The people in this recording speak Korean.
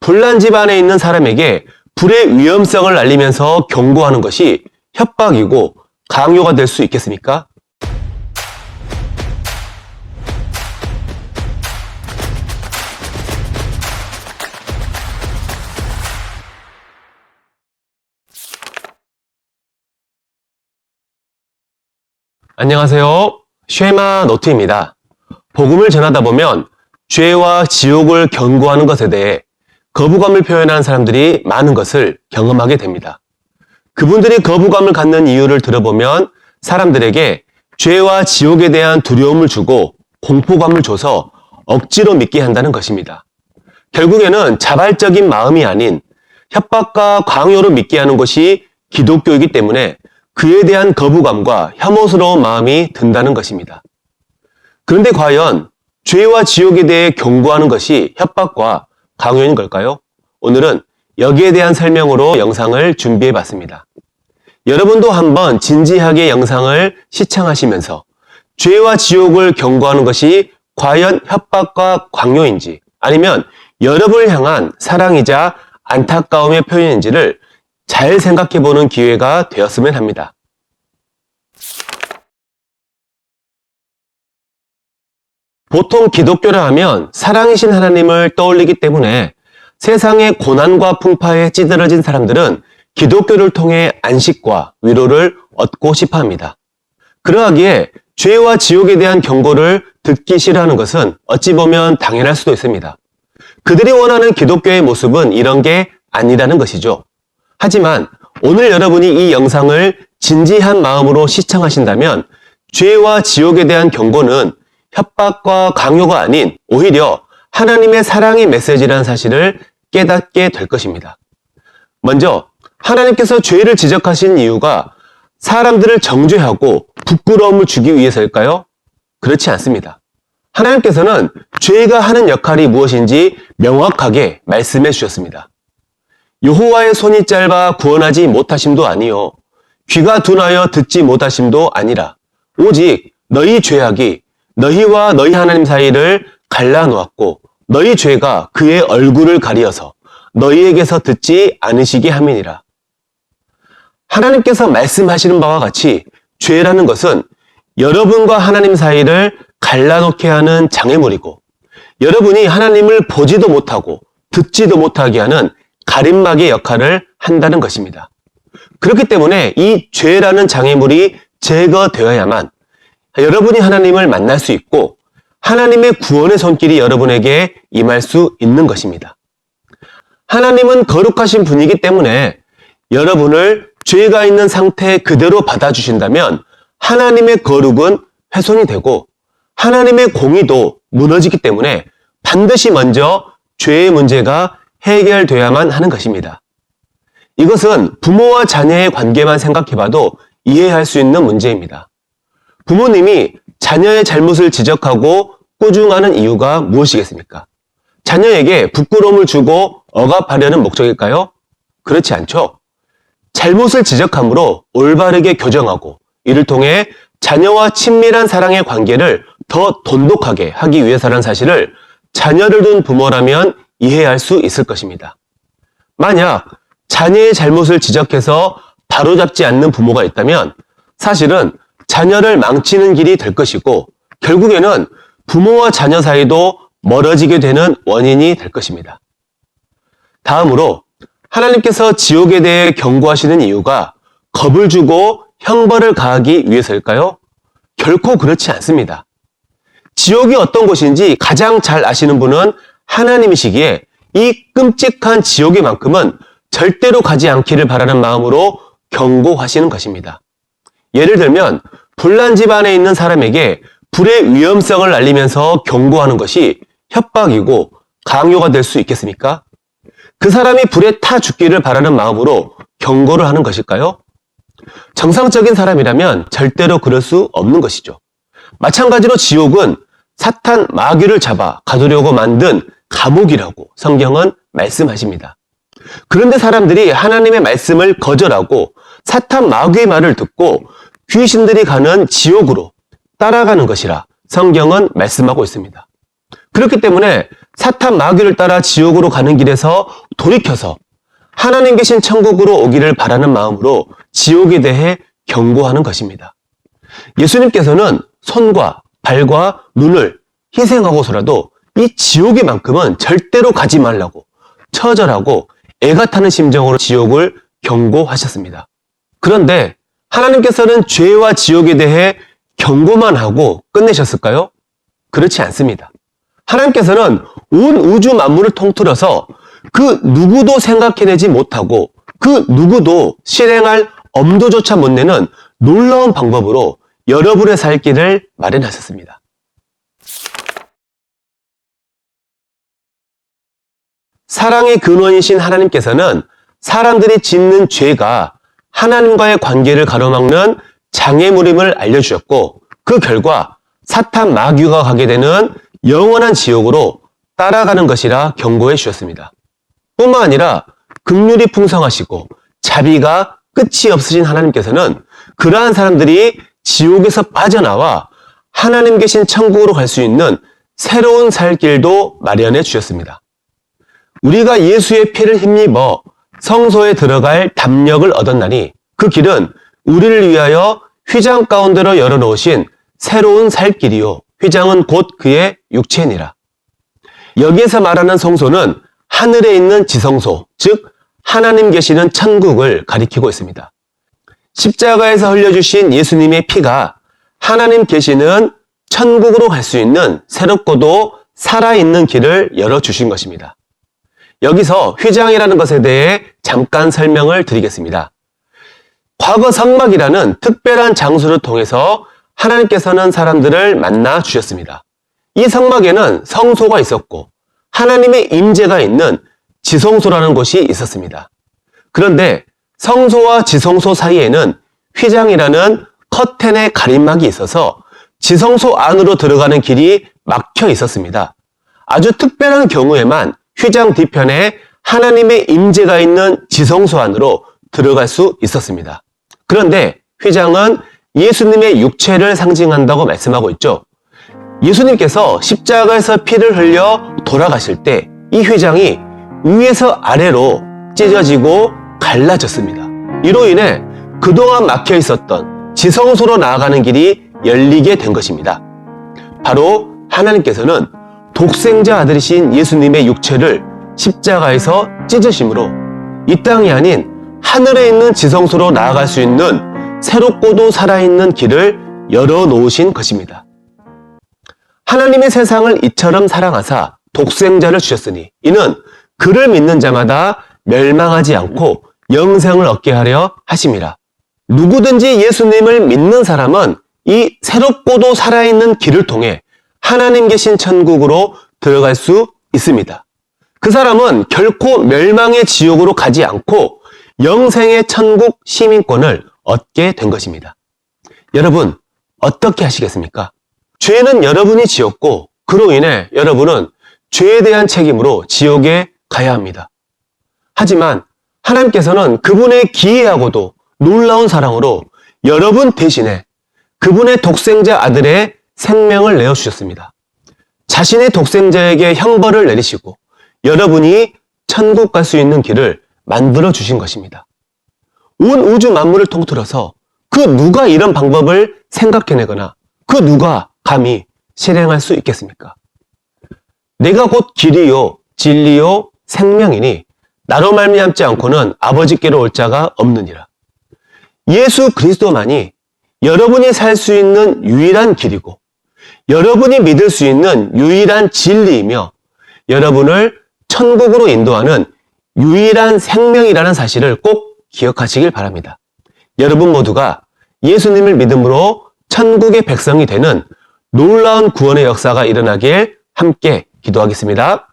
불난 집 안에 있는 사람에게 불의 위험성을 알리면서 경고하는 것이 협박이고 강요가 될 수 있겠습니까? 안녕하세요. 쉐마 노트입니다. 복음을 전하다 보면 죄와 지옥을 경고하는 것에 대해 거부감을 표현하는 사람들이 많은 것을 경험하게 됩니다. 그분들이 거부감을 갖는 이유를 들어보면 사람들에게 죄와 지옥에 대한 두려움을 주고 공포감을 줘서 억지로 믿게 한다는 것입니다. 결국에는 자발적인 마음이 아닌 협박과 강요로 믿게 하는 것이 기독교이기 때문에 그에 대한 거부감과 혐오스러운 마음이 든다는 것입니다. 그런데 과연 죄와 지옥에 대해 경고하는 것이 협박과 강요인 걸까요? 오늘은 여기에 대한 설명으로 영상을 준비해 봤습니다. 여러분도 한번 진지하게 영상을 시청하시면서 죄와 지옥을 경고하는 것이 과연 협박과 강요인지 아니면 여러분을 향한 사랑이자 안타까움의 표현인지를 잘 생각해 보는 기회가 되었으면 합니다. 보통 기독교라 하면 사랑이신 하나님을 떠올리기 때문에 세상의 고난과 풍파에 찌들어진 사람들은 기독교를 통해 안식과 위로를 얻고 싶어 합니다. 그러하기에 죄와 지옥에 대한 경고를 듣기 싫어하는 것은 어찌 보면 당연할 수도 있습니다. 그들이 원하는 기독교의 모습은 이런 게 아니라는 것이죠. 하지만 오늘 여러분이 이 영상을 진지한 마음으로 시청하신다면 죄와 지옥에 대한 경고는 협박과 강요가 아닌 오히려 하나님의 사랑의 메시지라는 사실을 깨닫게 될 것입니다. 먼저 하나님께서 죄를 지적하신 이유가 사람들을 정죄하고 부끄러움을 주기 위해서일까요? 그렇지 않습니다. 하나님께서는 죄가 하는 역할이 무엇인지 명확하게 말씀해 주셨습니다. 여호와의 손이 짧아 구원하지 못하심도 아니요 귀가 둔하여 듣지 못하심도 아니라 오직 너희 죄악이 너희와 너희 하나님 사이를 갈라놓았고 너희 죄가 그의 얼굴을 가리어서 너희에게서 듣지 않으시게 함이니라. 하나님께서 말씀하시는 바와 같이 죄라는 것은 여러분과 하나님 사이를 갈라놓게 하는 장애물이고 여러분이 하나님을 보지도 못하고 듣지도 못하게 하는 가림막의 역할을 한다는 것입니다. 그렇기 때문에 이 죄라는 장애물이 제거되어야만 여러분이 하나님을 만날 수 있고 하나님의 구원의 손길이 여러분에게 임할 수 있는 것입니다. 하나님은 거룩하신 분이기 때문에 여러분을 죄가 있는 상태 그대로 받아주신다면 하나님의 거룩은 훼손이 되고 하나님의 공의도 무너지기 때문에 반드시 먼저 죄의 문제가 해결되어야만 하는 것입니다. 이것은 부모와 자녀의 관계만 생각해봐도 이해할 수 있는 문제입니다. 부모님이 자녀의 잘못을 지적하고 꾸중하는 이유가 무엇이겠습니까? 자녀에게 부끄러움을 주고 억압하려는 목적일까요? 그렇지 않죠. 잘못을 지적함으로 올바르게 교정하고 이를 통해 자녀와 친밀한 사랑의 관계를 더 돈독하게 하기 위해서라는 사실을 자녀를 둔 부모라면 이해할 수 있을 것입니다. 만약 자녀의 잘못을 지적해서 바로잡지 않는 부모가 있다면 사실은 자녀를 망치는 길이 될 것이고 결국에는 부모와 자녀 사이도 멀어지게 되는 원인이 될 것입니다. 다음으로 하나님께서 지옥에 대해 경고하시는 이유가 겁을 주고 형벌을 가하기 위해서일까요? 결코 그렇지 않습니다. 지옥이 어떤 곳인지 가장 잘 아시는 분은 하나님이시기에 이 끔찍한 지옥의만큼은 절대로 가지 않기를 바라는 마음으로 경고하시는 것입니다. 예를 들면 불난 집 안에 있는 사람에게 불의 위험성을 알리면서 경고하는 것이 협박이고 강요가 될 수 있겠습니까? 그 사람이 불에 타 죽기를 바라는 마음으로 경고를 하는 것일까요? 정상적인 사람이라면 절대로 그럴 수 없는 것이죠. 마찬가지로 지옥은 사탄 마귀를 잡아 가두려고 만든 감옥이라고 성경은 말씀하십니다. 그런데 사람들이 하나님의 말씀을 거절하고 사탄 마귀의 말을 듣고 귀신들이 가는 지옥으로 따라가는 것이라 성경은 말씀하고 있습니다. 그렇기 때문에 사탄 마귀를 따라 지옥으로 가는 길에서 돌이켜서 하나님 계신 천국으로 오기를 바라는 마음으로 지옥에 대해 경고하는 것입니다. 예수님께서는 손과 발과 눈을 희생하고서라도 이 지옥에만큼은 절대로 가지 말라고 처절하고 애가 타는 심정으로 지옥을 경고하셨습니다. 그런데 하나님께서는 죄와 지옥에 대해 경고만 하고 끝내셨을까요? 그렇지 않습니다. 하나님께서는 온 우주 만물을 통틀어서 그 누구도 생각해내지 못하고 그 누구도 실행할 엄두조차 못 내는 놀라운 방법으로 여러분의 살 길을 마련하셨습니다. 사랑의 근원이신 하나님께서는 사람들이 짓는 죄가 하나님과의 관계를 가로막는 장애물임을 알려주셨고 그 결과 사탄 마귀가 가게 되는 영원한 지옥으로 따라가는 것이라 경고해 주셨습니다. 뿐만 아니라 긍휼이 풍성하시고 자비가 끝이 없으신 하나님께서는 그러한 사람들이 지옥에서 빠져나와 하나님 계신 천국으로 갈 수 있는 새로운 살 길도 마련해 주셨습니다. 우리가 예수의 피를 힘입어 성소에 들어갈 담력을 얻었나니 그 길은 우리를 위하여 휘장 가운데로 열어놓으신 새로운 살 길이요 휘장은 곧 그의 육체니라. 여기에서 말하는 성소는 하늘에 있는 지성소, 즉 하나님 계시는 천국을 가리키고 있습니다. 십자가에서 흘려주신 예수님의 피가 하나님 계시는 천국으로 갈 수 있는 새롭고도 살아있는 길을 열어주신 것입니다. 여기서 휘장이라는 것에 대해 잠깐 설명을 드리겠습니다. 과거 성막이라는 특별한 장소를 통해서 하나님께서는 사람들을 만나 주셨습니다. 이 성막에는 성소가 있었고 하나님의 임재가 있는 지성소라는 곳이 있었습니다. 그런데 성소와 지성소 사이에는 휘장이라는 커튼의 가림막이 있어서 지성소 안으로 들어가는 길이 막혀 있었습니다. 아주 특별한 경우에만 휘장 뒤편에 하나님의 임재가 있는 지성소 안으로 들어갈 수 있었습니다. 그런데 휘장은 예수님의 육체를 상징한다고 말씀하고 있죠. 예수님께서 십자가에서 피를 흘려 돌아가실 때 이 휘장이 위에서 아래로 찢어지고 갈라졌습니다. 이로 인해 그동안 막혀 있었던 지성소로 나아가는 길이 열리게 된 것입니다. 바로 하나님께서는 독생자 아들이신 예수님의 육체를 십자가에서 찢으심으로 이 땅이 아닌 하늘에 있는 지성소로 나아갈 수 있는 새롭고도 살아있는 길을 열어놓으신 것입니다. 하나님의 세상을 이처럼 사랑하사 독생자를 주셨으니 이는 그를 믿는 자마다 멸망하지 않고 영생을 얻게 하려 하심이라. 누구든지 예수님을 믿는 사람은 이 새롭고도 살아있는 길을 통해 하나님 계신 천국으로 들어갈 수 있습니다. 그 사람은 결코 멸망의 지옥으로 가지 않고 영생의 천국 시민권을 얻게 된 것입니다. 여러분, 어떻게 하시겠습니까? 죄는 여러분이 지었고 그로 인해 여러분은 죄에 대한 책임으로 지옥에 가야 합니다. 하지만 하나님께서는 그분의 기이하고도 놀라운 사랑으로 여러분 대신에 그분의 독생자 아들의 생명을 내어주셨습니다. 자신의 독생자에게 형벌을 내리시고 여러분이 천국 갈 수 있는 길을 만들어 주신 것입니다. 온 우주 만물을 통틀어서 그 누가 이런 방법을 생각해내거나 그 누가 감히 실행할 수 있겠습니까? 내가 곧 길이요 진리요 생명이니 나로 말미암지 않고는 아버지께로 올 자가 없느니라. 예수 그리스도만이 여러분이 살 수 있는 유일한 길이고 여러분이 믿을 수 있는 유일한 진리이며 여러분을 천국으로 인도하는 유일한 생명이라는 사실을 꼭 기억하시길 바랍니다. 여러분 모두가 예수님을 믿음으로 천국의 백성이 되는 놀라운 구원의 역사가 일어나길 함께 기도하겠습니다.